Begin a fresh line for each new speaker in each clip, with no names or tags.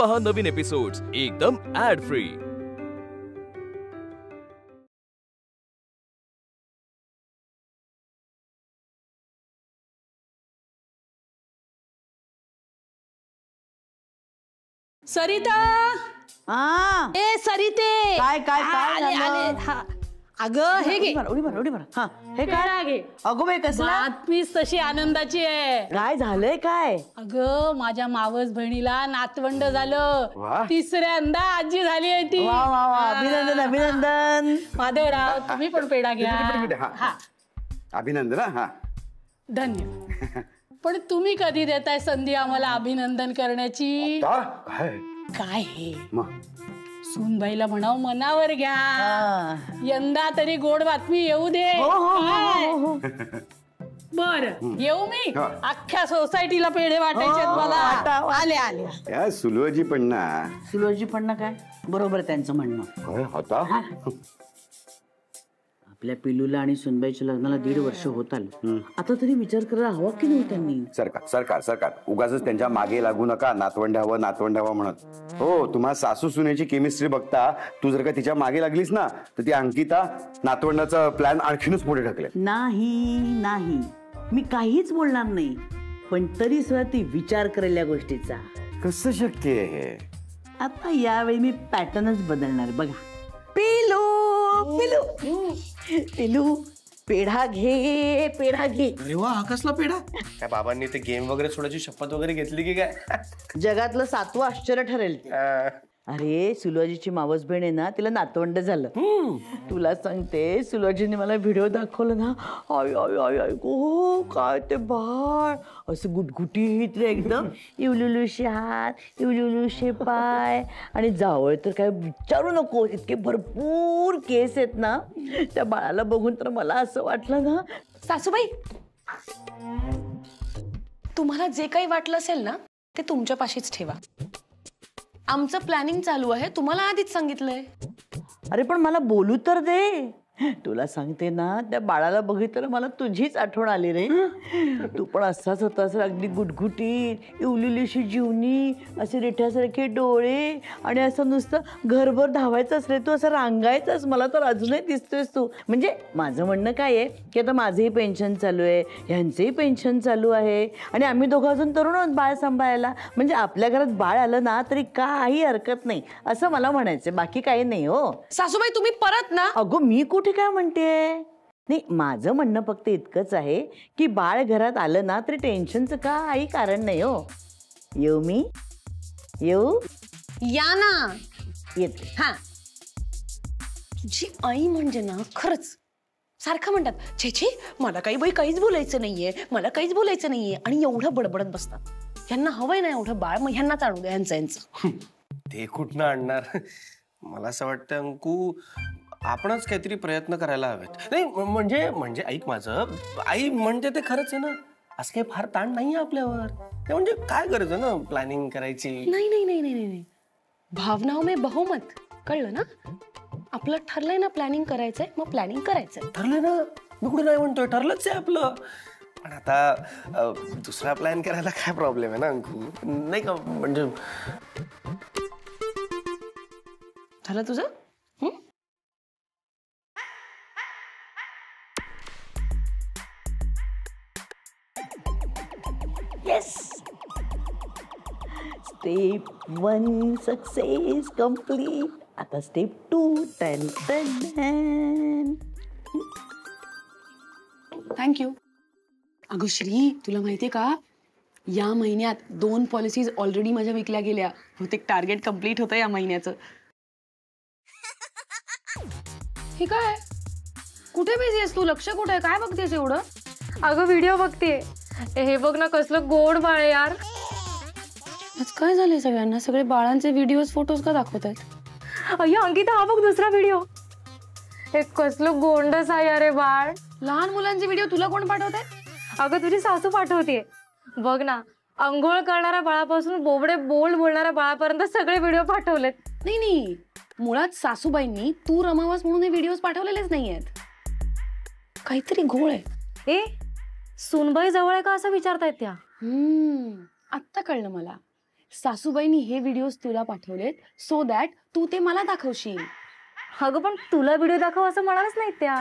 पहा नवीन एपिसोड्स एकदम add free.
Sarita, ए सरिते,
काय काय काय
आले आले। हा अगं हे घे,
उडी मार हा हे काय
घे।
अगो बाई कसला
बातमीच तशी आनंदाची आहे।
काय झालंय काय?
अगं माझ्या मावस बहिणीला नातवंड झालं, तिसऱ्यांदा आजी झाली आहे ती।
वा वा वा, अभिनंदन अभिनंदन।
माधवराव तुम्ही पण पेढा घ्या। हा
अभिनंदन। हा
धन्य। पण तुम्ही कधी देताय संधी आम्हाला अभिनंदन करण्याची? काय हे सूनबाईला म्हणाव मनावर घ्या, यंदा तरी गोड बातमी येऊ दे। बर येऊ मी, अख्ख्या सोसायटीला पेढे वाटायचे मला। आले आले
सुलवाजी पण ना,
सुलोजी पण ना, काय बरोबर त्यांचं म्हणणं
होता।
आपल्या पिलूला आणि सुनबाईच्या लग्नाला 1.5 वर्ष होत आलं, आता तरी विचार करायला हवा की नाही त्यांनी?
सरकार उगाच त्यांच्या मागे लागू नका, नातवंड हवं म्हणत। हो, तुम्हा सासू सुनेची केमिस्ट्री बघता तू जर का तिच्या मागे लागलीस ना, तर ती अंकिता नातवंडाचा प्लॅन आणखीनच पुढे ढकलेल।
नाही मी काहीच बोलणार नाही, पण तरी सुद्धा ती विचार करेल या गोष्टीचा।
कसं शक्य आहे?
आता यावेळी मी पॅटर्नच बदलणार बघा। पिलू पेढा घे, पेढा घे।
अरे वा, हा कसला पेढा? काय बाबांनी ते गेम वगैरे सोडायची शपथ वगैरे घेतली की काय?
जगातलं 7वं आश्चर्य ठरेल। अरे सुलोजीची मावस बहीण आहे ना, तिला नातवंड झालं। तुला सांगते, सुलोजीने मला व्हिडिओ दाखवलं ना, आय गो काय ते बाळ असं गुटगुटीत रे एकदम, इवलुलुशे हात इवलुलुशे पाय, आणि जावळ तर काय विचारू नको, इतके भरपूर केस आहेत ना। त्या बाळाला बघून तर मला असं वाटलं ना,
सासूबाई तुम्हाला जे काही वाटलं असेल ना ते तुमच्या पाशीच ठेवा। आमचं प्लॅनिंग चालू आहे, तुम्हाला आधीच सांगितलंय।
अरे पण मला बोलू तर दे। तुला सांगते ना, त्या बाळाला बघितलं मला तुझीच आठवण आली रे। तू पण असाच होतास, अगदी गुटगुटी, इवलिलीशी जीवनी, असे रेठ्यासारखे डोळे, आणि असं नुसतं घरभर धावायचंच रे तू, असं रांगायचंच। मला तर अजूनही दिसतोयस तू। म्हणजे माझं म्हणणं काय आहे की आता माझंही पेन्शन चालू आहे, ह्यांचंही पेन्शन चालू आहे, आणि आम्ही दोघं अजून तरुण आहोत बाळ सांभाळायला। म्हणजे आपल्या घरात बाळ आलं ना तरी काही हरकत नाही, असं मला म्हणायचं, बाकी काही नाही। हो
सासूबाई तुम्ही परत ना।
अगो मी कुठे काय म्हणते, नाही माझं म्हणणं फक्त इतकंच आहे की बाळ घरात आलं ना तरी टेन्शनचं काही कारण नाही। हो येऊ मी, येऊ
या ना,
येते।
हा तुझी आई म्हणजे ना खरंच सारखं म्हणतात, छे छे मला काही बाई काहीच बोलायचं नाहीये, मला काहीच बोलायचं नाहीये, आणि एवढं बडबडत बसतात। ह्यांना हवंय ना एवढं बाळ, मग ह्यांनाच आणू द्या यांचं।
ते कुठनं आणणार? मला असं वाटतं अंकू, आपणच काहीतरी प्रयत्न करायला हवेत। नाही म्हणजे ऐक माझं, आई म्हणते ते खरंच आहे ना, असं काही फार ताण नाहीये आपल्यावर। ते म्हणजे काय करायचं ना प्लॅनिंग करायची?
नाही, भावनाओं में बहुमत, कळलं ना? आपलं ठरलंय ना प्लॅनिंग करायचंय, मग प्लॅनिंग करायचंय।
ठरलंय ना, मी कुठे नाही म्हणतोय, ठरलंच आहे आपलं। पण आता दुसरा प्लॅन करायला काय प्रॉब्लेम आहे ना अंकू, नाही का? म्हणजे
झालं तुझं?
Yes, step 1 success complete. आता स्टेप 2।
थँक्यू। अगं श्री, तुला माहितीये का, या महिन्यात 2 पॉलिसीज ऑलरेडी माझ्या विकल्या गेल्या। बहुतेक टार्गेट कंप्लीट होतं या महिन्याचं। हे काय, कुठे बिझी आहेस तू? लक्ष कुठे, काय बघतेस एवढं?
अगं व्हिडिओ बघते। हे बघ ना, कसलं गोड बाळ आहे यार।
आज काय झालंय सगळ्यांना? सगळे बाळांचे व्हिडिओज फोटोज का दाखवत आहेत?
अय्या अंकिता, हा बघ दुसरा व्हिडिओ। हे कसलं गोंडस आहे यार हे बाळ।
लहान मुलांचे व्हिडिओ तुला कोण पाठवत आहे?
अगं तुझी सासू पाठवते। बघ ना, अंघोळ करणाऱ्या बाळापासून बोबडे बोल बोलणाऱ्या बाळापर्यंत सगळे व्हिडिओ पाठवलेत।
नाही, मुळात सासूबाईंनी तू रमावास म्हणून हे व्हिडिओज पाठवलेलेच नाहीयेत। काहीतरी घोळ आहे।
ए, सुनबाई जवळ आहे का असं विचारतायत त्या?
आत्ता कळलं मला। सासूबाईंनी हे व्हिडिओज तुला पाठवलेत सो दॅट तू ते मला दाखवशील.
अगं पण तुला व्हिडिओ दाखव असं म्हणालच नाही
त्या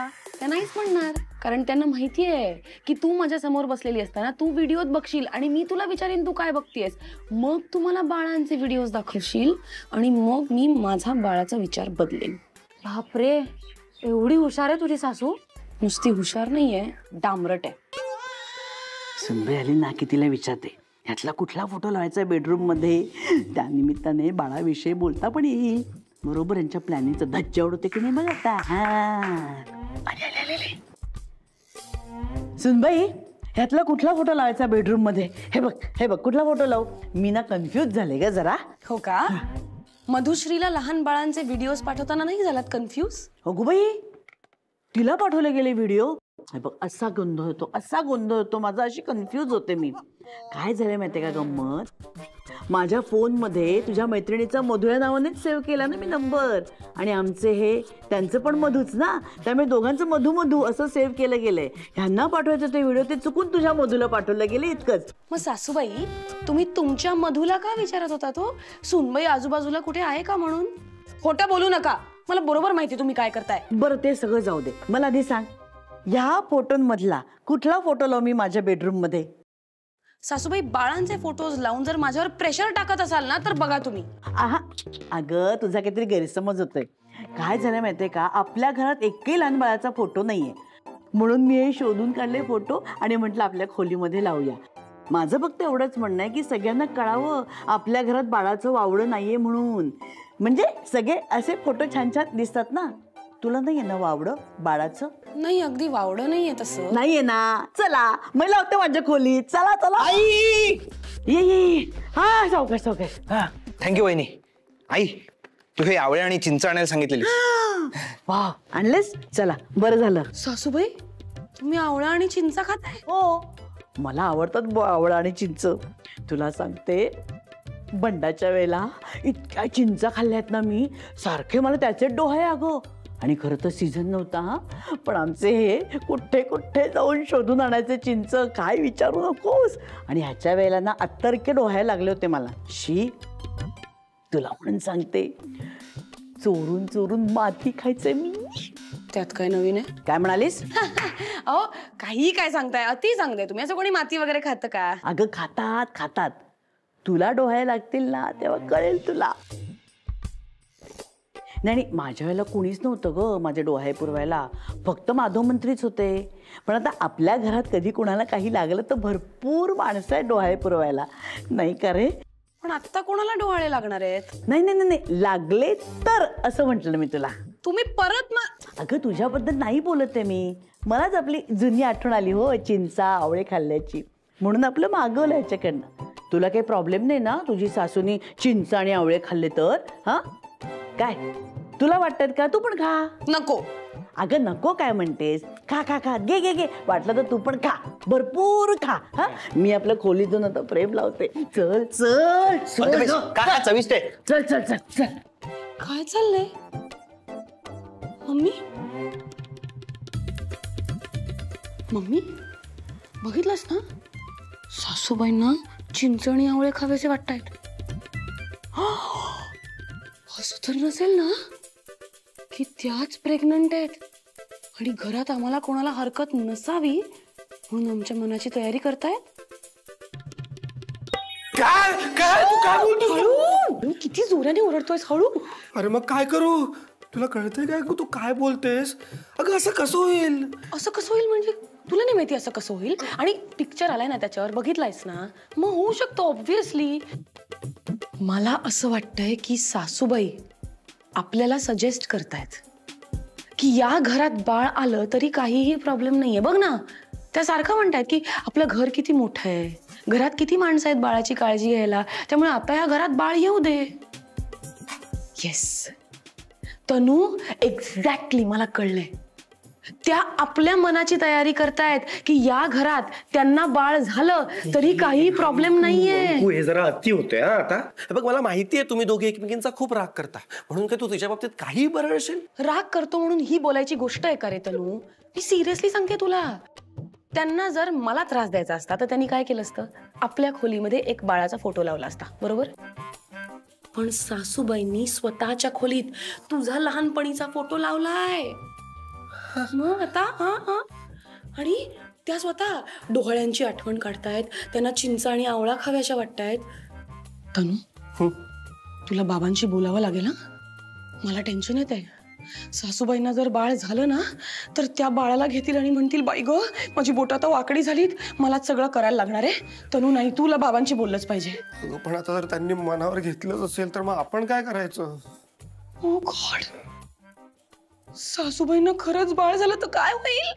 नाहीच म्हणणार, कारण त्यांना माहिती आहे की तू माझ्या समोर बसलेली असताना तू व्हिडिओत बघशील आणि मी तुला विचारेन तू काय बघतेस, मग तू मला बाळांचे व्हिडिओज दाखवशील आणि मग मी माझा बाळाचा विचार बदलेन.
बापरे, एवढी हुशार आहे तुझी सासू.
नुसती हुशार नाहीये, डांबरट आहे.
सुनबाई आली ना की तिला विचारते ह्यातला कुठला फोटो लावायचा बेडरूम मध्ये, त्यानिमित्ताने बाळाविषयी बोलता पण येईल. बरोबर यांच्या प्लॅनिंगचं धज्जा उडते की नाही बघ आता. सुनबाई ह्यातला कुठला फोटो लावायचा बेडरूम मध्ये, हे बघ कुठला फोटो लावू. मी ना कन्फ्युज झाले ग जरा.
हो का? मधुश्रीला लहान बाळांचे व्हिडिओज पाठवताना नाही झालात कन्फ्यूज?
हो गो बाई, तिला पाठवले गेले व्हिडिओ. बघ असा गोंधळ होतो माझा, अशी कन्फ्यूज होते मी. काय झालं माहितीये का गंमत, माझ्या फोनमध्ये तुझ्या मैत्रिणीचा मधू या नावानेच सेव्ह केला ना मी नंबर, आणि आमचे हे त्यांचं पण मधूच ना, त्यामुळे दोघांचं मधू मधू असं सेव्ह केलं गेलंय. ह्यांना पाठवायचं ते व्हिडिओ ते चुकून तुझ्या मधूला पाठवलं गेले इतकंच.
मग सासूबाई तुम्ही तुमच्या मधूला का विचारत होता तो? सुनबाई आजूबाजूला कुठे आहे का म्हणून? खोटं बोलू नका, मला बरोबर माहिती तुम्ही काय करताय.
बरं ते सगळं जाऊ दे, मला आधी सांग ह्या फोटोंमधला कुठला फोटो लावू मी माझ्या बेडरूम मध्ये?
सासूबाई बाळांचे फोटोज लावून जर माझ्यावर प्रेशर टाकत असाल ना तर बघा तुम्ही.
आहा, अगं तुझा काहीतरी गैरसमज होतोय. काय झालं माहितीये का, आपल्या घरात एकही लहान बाळाचा फोटो नाहीये, म्हणून मी हे शोधून काढले फोटो आणि म्हटलं आपल्या खोलीमध्ये लावूया. माझं फक्त एवढंच म्हणणं आहे की सगळ्यांना कळावं आपल्या घरात बाळाचं वावडं नाहीये म्हणून. म्हणजे सगळे असे फोटो छान छान दिसतात ना. तुला नाहीये ना वावडं बाळाचं?
नाही, अगदी वावडं नाहीये तसं.
नाहीये ना. चला मी लावते माझ्या खोलीत. चला चला. आई ये. हा सावकाश.
हा थँक्यू वहिनी. आई तू हे आवळे आणि चिंच आणायला सांगितलेली.
वा आणलेस, चला बरं झालं.
सासूबाई तुम्ही आवळा आणि चिंचा खाताय?
हो मला आवडतात आवळा आणि चिंच. तुला सांगते बंडाच्या वेळेला इतक्या चिंचा खाल्ल्यात ना मी, सारखे मला त्याचे डोळे अगं. आणि खरं तर सीझन नव्हता हा, पण आमचे हे कुठे कुठे जाऊन शोधून आणायचे चिंच, काय विचारू नकोस. आणि ह्याच्या वेळेला ना अत्तरके डोहायला लागले होते मला. शी तुला म्हणून सांगते, चोरून चोरून माती खायचे मी.
त्यात काय नवीन आहे?
काय म्हणालीस?
अहो काही काय सांगताय, अति सांगताय तुम्ही. असं कोणी माती वगैरे खातं का?
अगं खातात. तुला डोहायला लागतील ना तेव्हा कळेल तुला. नाही माझ्या वेळेला कोणीच नव्हतं ग माझे डोहाळे पुरवायला, फक्त माधव मंत्रीच होते. पण आता आपल्या घरात कधी कोणाला काही लागलं तर भरपूर माणसं आहेत डोहाळे पुरवायला, नाही का रे?
पण आता कोणाला डोहाळे लागणार आहेत?
नाही लागले तर असं म्हटलं मी तुला.
तुम्ही परत
अगं तुझ्याबद्दल नाही बोलत आहे मी, मलाच आपली जुनी आठवण आली हो चिंचा आवळे खाल्ल्याची, म्हणून आपलं मागवलं ह्याच्याकडनं. तुला काही प्रॉब्लेम नाही ना तुझी सासूनी चिंच आणि आवळे खाल्ले तर? हा काय तुला वाटतात का? तू पण खा.
नको.
अगं नको काय म्हणतेस? खा घे वाटलं तर तू पण खा, भरपूर खा. हा मी आपल्या खोलीतून आता प्रेम लावते. चल
चविष्ट आहे.
चल.
काय चाललंय मम्मी बघितलंस ना, सासूबाईंना चिंच आणि आवळे खावेसे वाटतायत. असं तर नसेल ना की त्याच प्रेग्नंट आहेत आणि घरात आम्हाला कोणाला हरकत नसावी म्हणून आमच्या मनाची तयारी करतायत?
काय तू काय बोलतोस?
किती जोराने ओरडतोयस? हळू.
अरे मग काय करू? तुला कळतंय काय तू काय बोलतेस? अगं असं कसं होईल?
असं कसं होईल म्हणजे? तुला नाही माहिती असं कसं होईल? आणि पिक्चर आलाय ना त्याच्यावर, बघितलायस ना, मग होऊ शकतो ऑब्व्हियसली. मला असं वाटतंय की सासूबाई आपल्याला सजेस्ट करतायत की या घरात बाळ आलं तरी काहीही प्रॉब्लेम नाहीये. बघ ना, त्या सारखं म्हणतायत की आपलं घर किती मोठं आहे, घरात किती माणसं आहेत बाळाची काळजी घ्यायला, त्यामुळे आता या घरात बाळ येऊ दे. येस तनू, एक्झॅक्टली मला कळलंय. त्या आपल्या मनाची तयारी करतायत की या घरात त्यांना बाळ झालं तरी काही प्रॉब्लेम नाहीये.
हे जरा अति होतंय आता. बघ मला माहितीये तुम्ही दोघे एकमेकींचा खूप राग करता, म्हणून काय तू तुझ्या बाबतीत काही बरळशील?
राग करतो म्हणून ही बोलायची गोष्ट आहे का रे तनू? मी सिरियसली सांगते तुला. त्यांना जर मला त्रास द्यायचा असता तर त्यांनी काय केलं असतं, आपल्या खोलीमध्ये एक बाळाचा फोटो लावला असता, बरोबर. पण सासूबाईंनी स्वतःच्या खोलीत तुझा लहानपणीचा फोटो लावलाय. मग आता आणि त्या स्वतः डोहाळ्यांची आठवण काढतायत, त्यांना चिंच आणि आवळा खाव्याशा वाटतायत. तनू, तुला बाबांशी बोलावं लागेल. मला टेन्शन येत आहे. सासूबाईंना जर बाळ झालं ना तर त्या बाळाला घेतील आणि म्हणतील, बाई ग माझी बोट आता वाकडी झालीत, मलाच सगळं करायला लागणार आहे. तनू नाही, तुला बाबांशी बोललंच पाहिजे.
पण आता जर त्यांनी मनावर घेतलंच असेल तर मग आपण काय करायचं?
ओ गॉड, सासूबाईंना खरंच बाळ झालं तर काय होईल?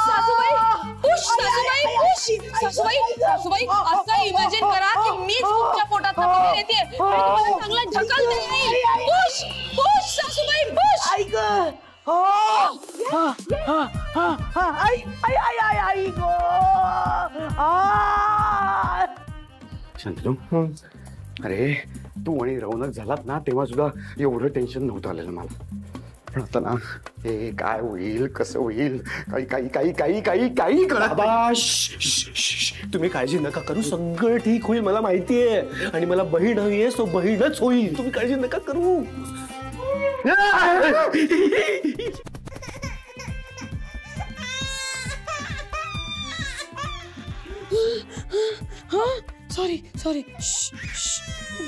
सासूबाई पुश, सासूबाई पुश, सासूबाई सासूबाई असं इमॅजिन करा की मीच तुमच्या पोटात बाहेर येते आणि तुम्हाला चांगला ढकलते. पुश पुश सासूबाई पुश.
आई ग, आई आई आई आई आई गो.
शांतनू, अरे तू आणि रौनक झालात ना तेव्हा सुद्धा एवढं टेन्शन नव्हतं आलेलं मला. पण आता ना हे काय होईल, कसं होईल, काही काही काही काही काही काही कळत.
तुम्ही काळजी नका करू, सगळं ठीक होईल, मला माहितीये. आणि मला बहीण हवी आहे, सो बहीणच होईल. तुम्ही काळजी नका करू.
सॉरी सॉरी,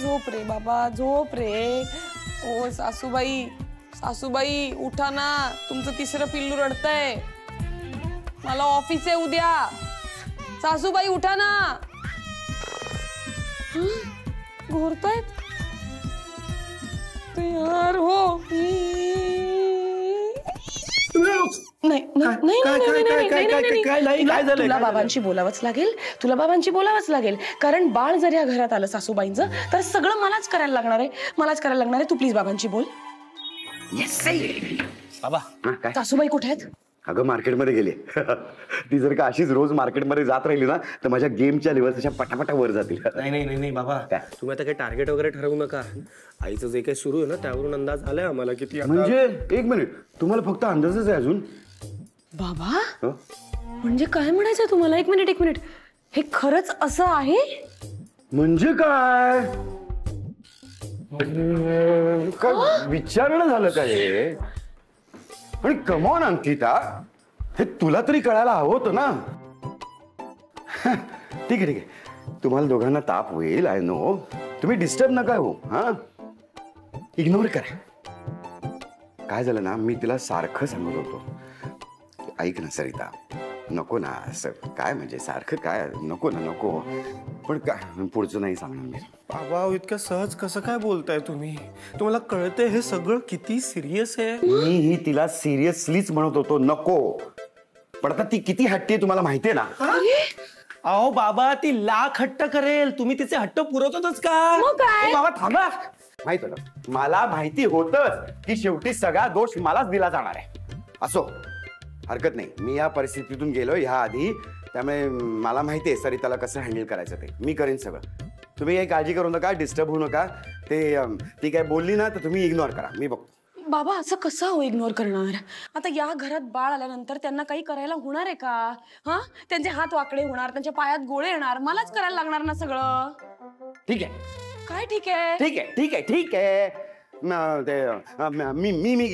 झोप रे बाबा, झोप रे. ओ सासूबाई, सासूबाई उठा ना, तुमचं तिसरं पिल्लू रडतंय, मला ऑफिस आहे उद्या. सासूबाई उठा ना. घोरतायत ते यार. हो नाही तुला बाबांशी बोलावंच लागेल, तुला बाबांशी बोलावंच लागेल. कारण बाळ जर या घरात आलं सासूबाईंचं तर सगळं मलाच करायला लागणार आहे, मलाच करायला लागणार आहे. तू प्लीज बाबांशी बोल.
बाबा,
सासूबाई कुठे आहेत?
अगं मार्केटमध्ये गेली. ती जर का अशीच रोज मार्केटमध्ये जात राहिली ना तर माझ्या गेमच्या लेवल तशा पटापटा वर जातील.
नाही नाही नाही बाबा, तुम्ही आता काही टार्गेट वगैरे ठरवू नका. आईचं जे काही सुरू आहे ना त्यावरून अंदाज आलाय आम्हाला किती.
म्हणजे एक मिनिट, तुम्हाला फक्त अंदाजच आहे अजून?
बाबा म्हणजे काय म्हणायचंय तुम्हाला? एक मिनिट एक मिनिट, हे खरंच असं आहे?
म्हणजे काय विचारणं झालं काय? आणि कमॉन अंकिता, हे तुला तरी कळायला हवं होतं ना. ठीक आहे ठीक आहे, तुम्हाला दोघांना ताप होईल, आय नो. तुम्ही डिस्टर्ब नका हो. हा, इग्नोर करा. काय झालं ना, मी तिला सारखं सांगत होतो, ऐक ना सरिता, नको ना असं. काय म्हणजे सारखं काय, नको ना नको. पण काय पुढचं नाही सांगणार मी.
बाबा इतकं सहज कसं काय बोलताय तुम्ही? तुम्हाला कळतंय हे सगळं किती सिरियस आहे?
मीही तिला सिरियसलीच म्हणत होतो नको. पण आता ती किती हट्टी आहे तुम्हाला माहितीये ना.
अहो बाबा, ती लाख हट्ट करेल, तुम्ही तिचे हट्ट पुरवतोच का?
बाबा थांबा. माहित होतं मला, माहिती होतच की शेवटी सगळा दोष मलाच दिला जाणार आहे. असो, हरकत नाही. मी या परिस्थितीतून गेलोय ह्या आधी, त्यामुळे मला माहिती आहे सरिताला कसं हँडल करायचं ते मी करेन सगळं. तुम्ही काही काळजी करू नका, डिस्टर्ब होऊ नका. ती काय बोलली ना तर तुम्ही इग्नोर करा, मी बघतो.
बाबा असं कसं हो इग्नोर करणार? आता या घरात बाळ आल्यानंतर त्यांना काही करायला होणार आहे का? हा, त्यांचे हात वाकडे होणार, त्यांच्या पायात गोळे येणार, मलाच करायला लागणार ना सगळं.
ठीक आहे.
काय ठीक आहे?
ठीक आहे ठीक आहे ठीक आहे.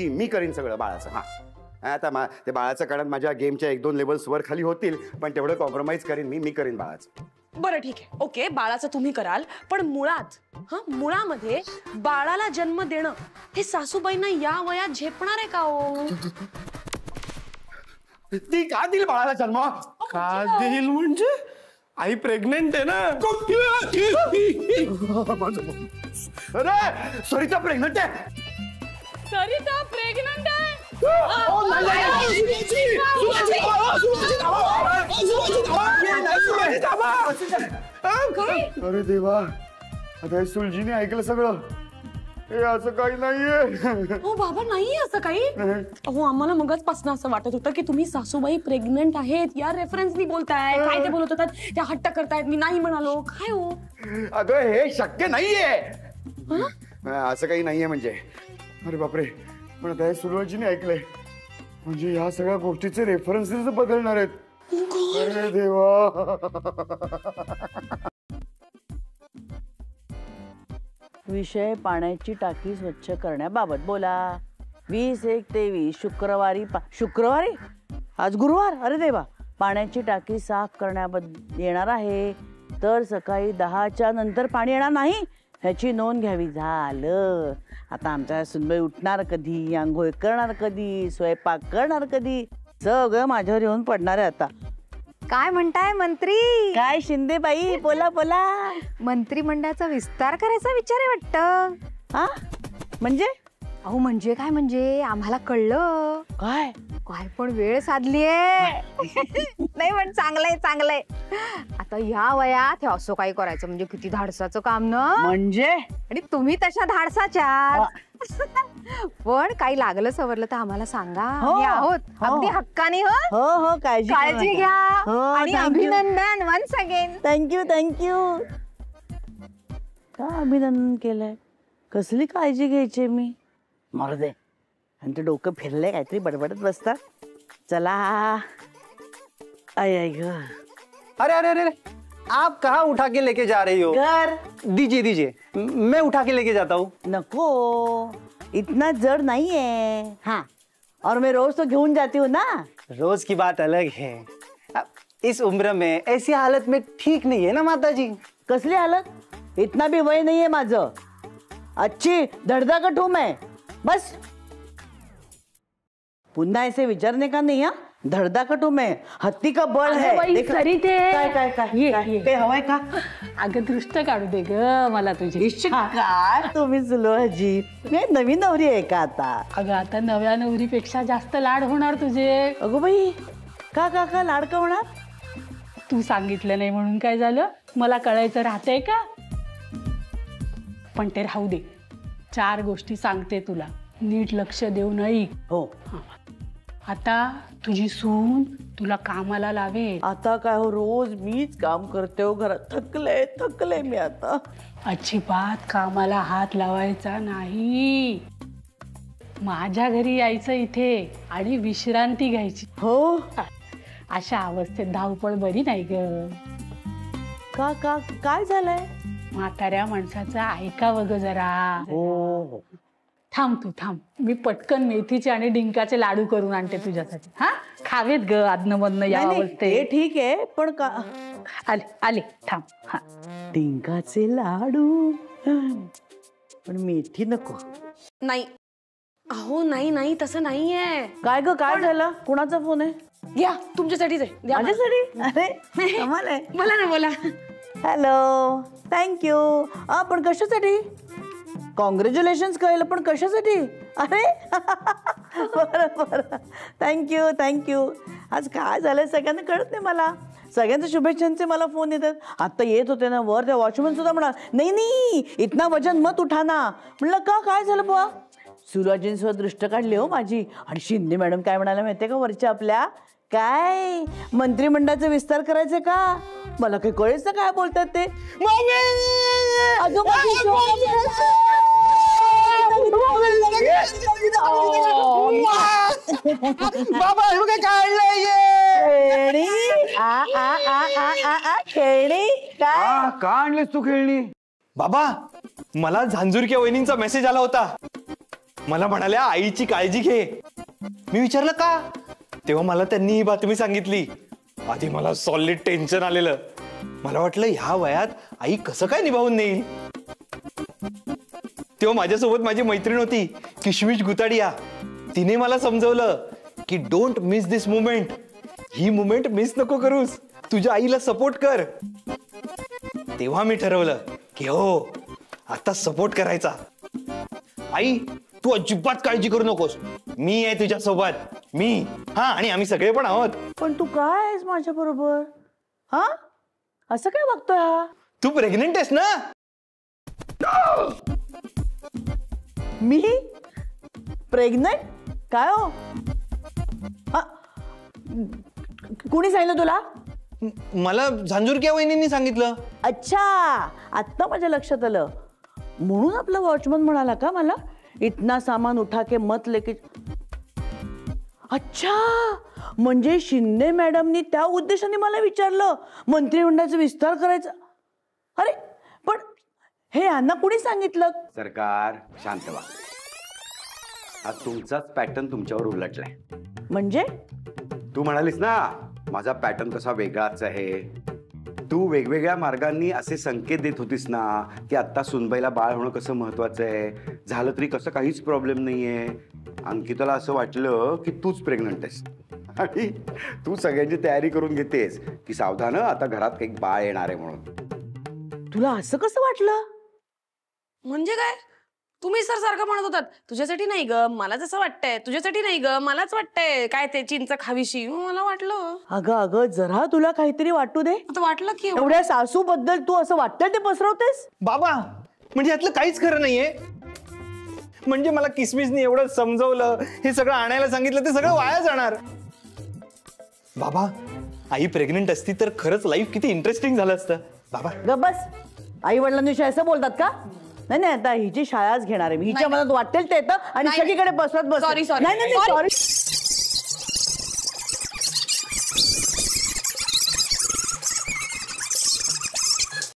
मी करीन सगळं बाळाचं. हा, आता ते बाळाचं कारण माझ्या गेमच्या 1-2 लेवल्स वर खाली होतील, पण तेवढं कॉम्प्रोमाइज करीन मी करीन बाळाचं.
बरं ठीक आहे, ओके, बाळाचं तुम्ही कराल, पण मुळामध्ये बाळाला जन्म देणं हे सासूबाईंना या वयात झेपणार आहे का हो?
ती का दिल बाळाला जन्म?
का देईल म्हणजे? आई प्रेग्नेंट आहे ना.
अरे सरिता प्रेग्नंट आहे.
सरिता प्रेग्नंट आहे?
अरे देवा, आता सुलजीने ऐकलं सगळं. हे असं काही नाहीये.
हो बाबा, नाहीये असं काही. अहो आम्हाला मगचपासून असं वाटत होतं की तुम्ही सासूबाई प्रेग्नंट आहेत या रेफरन्सनी बोलताय. काय ते बोलत होतात, त्या हट्ट करतायत, मी नाही म्हणालो. काय हो?
अगं हे शक्य नाहीये. असं काही नाहीये म्हणजे. अरे बापरे, पण आता हे सुलजीने ऐकलंय. म्हणजे या सगळ्या गोष्टीचे रेफरन्सेस बदलणार आहेत. अरे देवा.
विषय पाण्याची टाकी स्वच्छ करण्याबाबत बोला. 20-1-23 शुक्रवारी शुक्रवारी आज गुरुवार. अरे देवा. पाण्याची टाकी साफ करण्याबद्दल येणार आहे, तर सकाळी 10च्या नंतर पाणी येणार नाही ह्याची नोंद घ्यावी. झालं. आता आमच्या सुनबाई उठणार कधी, आंघोळ करणार कधी, स्वयंपाक करणार कधी, सगळं माझ्यावर येऊन पडणार आहे आता.
काय म्हणताय मंत्री?
काय शिंदे बाई, बोला बोला.
मंत्रिमंडळाचा विस्तार करायचा विचार आहे वाटतं.
हा म्हणजे?
अहो म्हणजे काय, म्हणजे आम्हाला कळलं.
काय
काय पण वेळ साधलीये. नाही पण चांगलंय चांगलंय. आता ह्या वयात हे असं काही करायचं म्हणजे किती धाडसाचं काम ना.
म्हणजे?
आणि तुम्ही तशा धाडसाच्या. पण काही लागलं सवरलं तर आम्हाला सांगा. आम्ही आहोत अगदी हक्काने.
हो हो
काळजी घ्या. आणि अभिनंदन वन्स अगेन.
थँक्यू. का अभिनंदन केलंय? कसली काळजी घ्यायची मी? मरू दे. आणि ते डोकं फिरलंय, काहीतरी बडबडत बसतात. चला. आई ग.
अरे अरे अरे आप कहाँ उठा के लेके जा रही हो?
घर.
दीजिए दीजिए, मैं उठा के लेके जाता हूँ.
नको, इतना जड़ नहीं है. हाँ, और मैं रोज तो घेऊन जाती हूँ ना.
रोज की बात अलग है. अब इस उम्र में ऐसी हालत में ठीक नहीं है ना माताजी.
कसली हालत? इतना भी वय नहीं है माझं. अच्छी धड़धकट हूं मैं. बस पुन्हा ऐसे विचारने का नहीं. हा, धड़धकट हूं मैं. हत्ती का बळ है.
सरी ते
काय काय काय ते हवंय का?
अगं दृष्ट काढू दे ग मला तुझी.
काय तुम्ही सुलोजी, मी नवीन नवरी आहे का आता?
अगं आता नव्या नवरीपेक्षा जास्त लाड होणार तुझे.
अगो बाई, का का का लाड का होणार?
तू सांगितलं नाही म्हणून काय झालं? मला कळायचं राहतंय का? पण ते राहू दे. 4 गोष्टी सांगते तुला, नीट लक्ष देऊन ऐक.
हो.
आता तुझी सून तुला कामाला लावे.
आता काय हो, रोज मीच काम करते हो घरात. थकले मी आता.
अजिबात कामाला हात लावायचा नाही. माझ्या घरी यायचं इथे आणि विश्रांती घ्यायची.
हो.
अशा अवस्थेत धावपळ बरी नाही ग.
का का काय झालंय?
म्हाताऱ्या माणसाचं ऐकावं ग जरा.
हो.
थांब तू थांब, मी पटकन मेथीचे आणि डिंकाचे लाडू करून आणते तुझ्यासाठी. हा, खावेत ग आदन मधनं या अवस्थेत.
ते ठीक आहे, पण का
आले थांब. हा,
डिंकाचे लाडू, पण मेथी नको.
नाही. अहो नाही नाही, तसं नाहीये.
काय ग, काय झालं? कुणाचा फोन आहे?
घ्या, तुमच्यासाठीच आहे. द्या मला.
माझ्यासाठी? अरे कमाल आहे.
बोला ना बोला.
Hello, thank you. पण कशासाठी? कॉंग्रॅच्युलेशन्स कळलं, पण कशासाठी? अरे बरं थँक्यू. आज काय झालंय सगळ्यांना कळत नाही मला. सगळ्यांच्या शुभेच्छांचे मला फोन येतात. आता येत होते ना वर, त्या वॉचमन सुद्धा म्हणा नाही इतना वजन मत उठाना. म्हणलं का, काय झालं बुवा? सुराजींसोबत दृष्ट काढली हो माझी. आणि शिंदे मॅडम काय म्हणाल्या माहितीये का वरच्या आपल्या? काय मंत्रिमंडळाचा विस्तार करायचे का? मला काही कळेच ना काय बोलतात ते.
बाबा काय काढलंय?
खेळणी काय?
का आणलीस तू खेळणी?
बाबा, मला झांजुरक्या वहिनींचा मेसेज आला होता. मला म्हणाल्या आईची काळजी घे. मी विचारलं का, तेव्हा मला त्यांनी ही बातमी सांगितली. आधी मला सॉलिड टेन्शन आलेलं. मला वाटलं ह्या वयात आई कसं काय निभावून नेईल. तेव्हा माझ्यासोबत माझी मैत्रीण होती किशमिश गुताडिया. तिने मला समजवलं की don't miss this moment. He moment miss नको करूस, तुझ्या आईला सपोर्ट कर. तेव्हा मी ठरवलं की हो, आता सपोर्ट करायचा. आई, तू अजिबात काळजी करू नकोस, मी आहे तुझ्या सोबत. मी हा, आणि आम्ही सगळे पण आहोत.
पण तू काय आहेस माझ्या बरोबर? हा, असं काय बघतोय हा?
तू प्रेग्नेंट आहेस ना?
मी प्रेग्नंट? काय हो? कुणी सांगितलं तुला?
मला झांजुरक्या वहिनींनी सांगितलं.
अच्छा, आत्ता माझ्या लक्षात आलं. म्हणून आपला वॉचमन म्हणाला का मला, इतना सामान उठा के मत लेके. अच्छा, म्हणजे शिंदे मॅडमनी त्या उद्देशाने मला विचारलं मंत्रिमंडळाचा विस्तार करायचा. अरे पण हे यांना कुणी सांगितलं?
सरकार शांत व्हा. हा तुमचाच पॅटर्न तुमच्यावर उलटलाय.
म्हणजे
तू म्हणालीस ना माझा पॅटर्न कसा वेगळाच आहे. तू वेगवेगळ्या मार्गांनी असे संकेत देत होतीस ना की आता सुनबाईला बाळ होणं कसं महत्वाचं आहे, झालं तरी कसं काहीच प्रॉब्लेम नाहीये. अंकिताला असं वाटलं की तूच प्रेग्नंट आहेस आणि तू सगळ्यांची तयारी करून घेतेस की सावधान आता घरात एक बाळ येणार आहे म्हणून.
तुला असं कसं वाटलं?
म्हणजे काय? तुम्ही सर सारखं म्हणत होतात तुझ्यासाठी नाही ग मला जसं वाटतंय, तुझ्यासाठी नाही ग मलाच वाटतंय, काय ते चिंच खावीशी. मला वाटलं.
अगं अगं जरा तुला काहीतरी वाटू दे.
आता वाटलं की
एवढ्या सासू बद्दल तू असं वाटतं ते पसरवतेस.
बाबा म्हणजे यातलं काहीच खरं नाहीये. म्हणजे मला किसमिसनी एवढं समजवलं, हे सगळं आणायला सांगितलं, ते सगळं वाया जाणार. बाबा आई प्रेग्नेंट असती तर खरंच लाईफ किती इंटरेस्टिंग झालं असतं. बाबा
ग बस, आई वडिलांविषयी असं बोलतात का? नाही नाही, आता हिची शाळाच घेणार आहे मी. हिच्या मनात वाटेल ते येतं आणि सगळीकडे बसवत बस.
सॉरी
नाही नाही सॉरी.